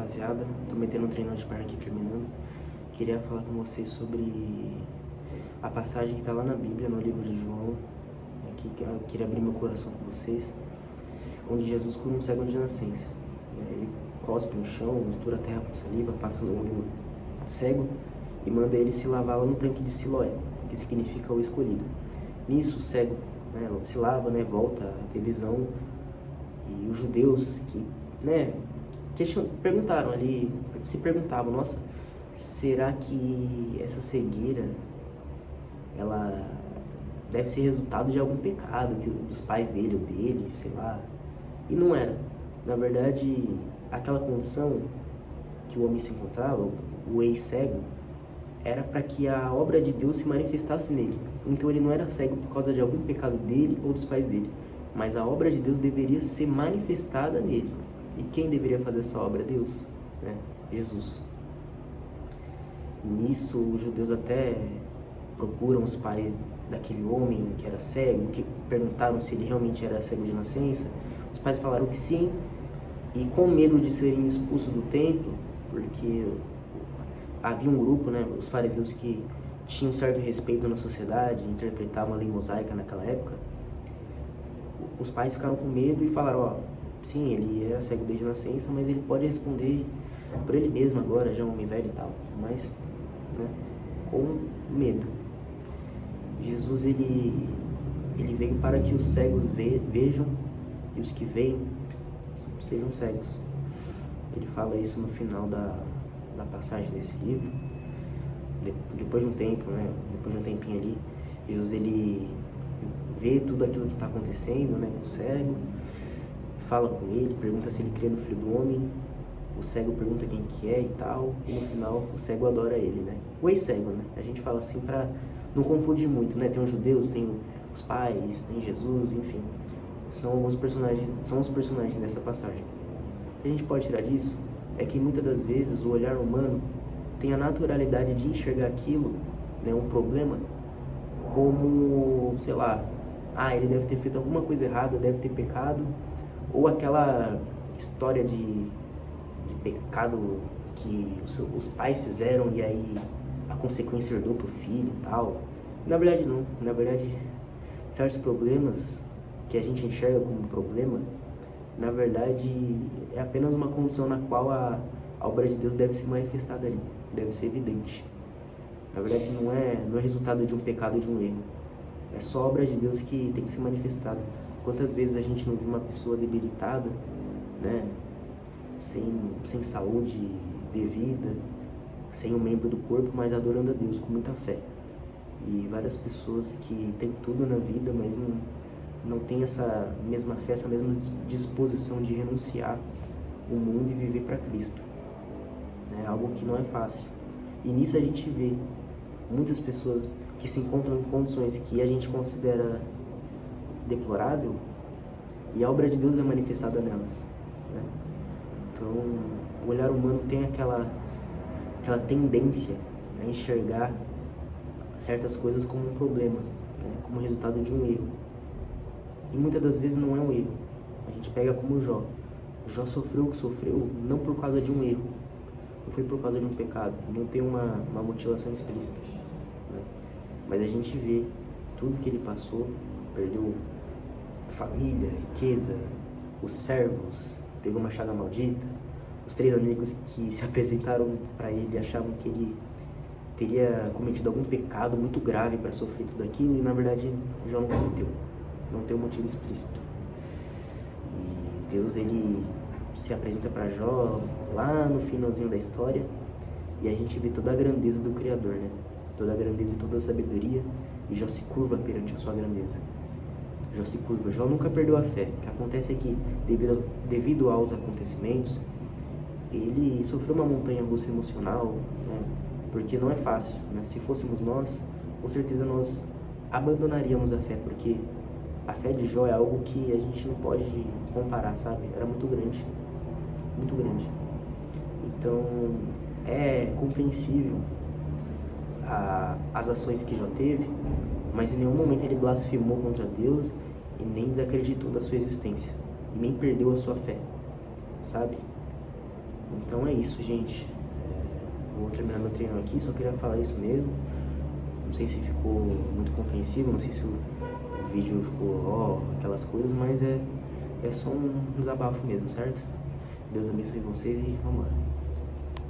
rapaziada, tô metendo um treinão de perna aqui terminando. Queria falar com vocês sobre a passagem que tá lá na Bíblia, no livro de João. Aqui eu queria abrir meu coração com vocês, onde Jesus cura um cego de nascença. Ele cospe no chão, mistura a terra com saliva, passa no olho cego e manda ele se lavar lá no tanque de Siloé, que significa o escolhido. Nisso o cego, se lava, volta a ter visão, e os judeus que perguntaram ali, se perguntavam, nossa, será que essa cegueira ela deve ser resultado de algum pecado dos pais dele ou dele, sei lá? E não era. Na verdade, aquela condição que o homem se encontrava, o ex-cego, era para que a obra de Deus se manifestasse nele. Então ele não era cego por causa de algum pecado dele ou dos pais dele, mas a obra de Deus deveria ser manifestada nele. E quem deveria fazer essa obra? Deus, Jesus. Nisso, os judeus até procuram os pais daquele homem que era cego, que perguntaram se ele realmente era cego de nascença. Os pais falaram que sim, e com medo de serem expulsos do templo, porque havia um grupo, os fariseus, que tinham certo respeito na sociedade, interpretavam a lei mosaica naquela época. Os pais ficaram com medo e falaram, sim, ele era cego desde a nascença, mas ele pode responder por ele mesmo agora, já é um homem velho e tal, mas com medo. Jesus, ele veio para que os cegos vejam e os que veem sejam cegos. Ele fala isso no final da passagem desse livro. Depois de um tempo, depois de um tempinho ali, Jesus, ele vê tudo aquilo que está acontecendo, com o cego, fala com ele, pergunta se ele crê no Filho do Homem. O cego pergunta quem que é e tal, e no final o cego adora ele, O ex-cego, A gente fala assim pra não confundir muito, Tem os judeus, tem os pais, tem Jesus, enfim. São os personagens dessa passagem. O que a gente pode tirar disso é que muitas das vezes o olhar humano tem a naturalidade de enxergar aquilo, um problema, como, sei lá, ele deve ter feito alguma coisa errada, deve ter pecado, ou aquela história de pecado que os pais fizeram e aí a consequência herdou pro filho e tal. Na verdade não, na verdade certos problemas que a gente enxerga como problema, na verdade é apenas uma condição na qual a obra de Deus deve ser manifestada ali, deve ser evidente. Na verdade não é resultado de um pecado, de um erro, é só a obra de Deus que tem que ser manifestada. Quantas vezes a gente não viu uma pessoa debilitada, sem saúde devida, sem um membro do corpo, mas adorando a Deus com muita fé. E várias pessoas que têm tudo na vida, mas não têm essa mesma fé, essa mesma disposição de renunciar o mundo e viver para Cristo. É algo que não é fácil. E nisso a gente vê muitas pessoas que se encontram em condições que a gente considera deplorável, e a obra de Deus é manifestada nelas. Então, o olhar humano tem aquela tendência a enxergar certas coisas como um problema, como resultado de um erro. E muitas das vezes não é um erro. A gente pega como Jó. Jó sofreu o que sofreu não por causa de um erro, não foi por causa de um pecado, não tem uma motivação explícita. Mas a gente vê tudo que ele passou, perdeu família, riqueza, os servos, pegou uma chaga maldita. Os 3 amigos que se apresentaram para ele achavam que ele teria cometido algum pecado muito grave para sofrer tudo aquilo, e na verdade Jó não cometeu, não tem um motivo explícito. E Deus, ele se apresenta para Jó lá no finalzinho da história, e a gente vê toda a grandeza do Criador, toda a grandeza e toda a sabedoria, e Jó se curva perante a sua grandeza. Jó se curva. Jó nunca perdeu a fé. O que acontece é que, devido aos acontecimentos, ele sofreu uma montanha-russa emocional, porque não é fácil, Se fôssemos nós, com certeza nós abandonaríamos a fé, porque a fé de Jó é algo que a gente não pode comparar, sabe? Era muito grande, muito grande. Então, é compreensível as ações que Jó teve, mas em nenhum momento ele blasfemou contra Deus e nem desacreditou da sua existência, e nem perdeu a sua fé, sabe? Então é isso, gente. Vou terminar meu treino aqui, só queria falar isso mesmo. Não sei se ficou muito compreensível, não sei se o vídeo ficou aquelas coisas, mas é só um desabafo mesmo, certo? Deus abençoe vocês e vamos embora.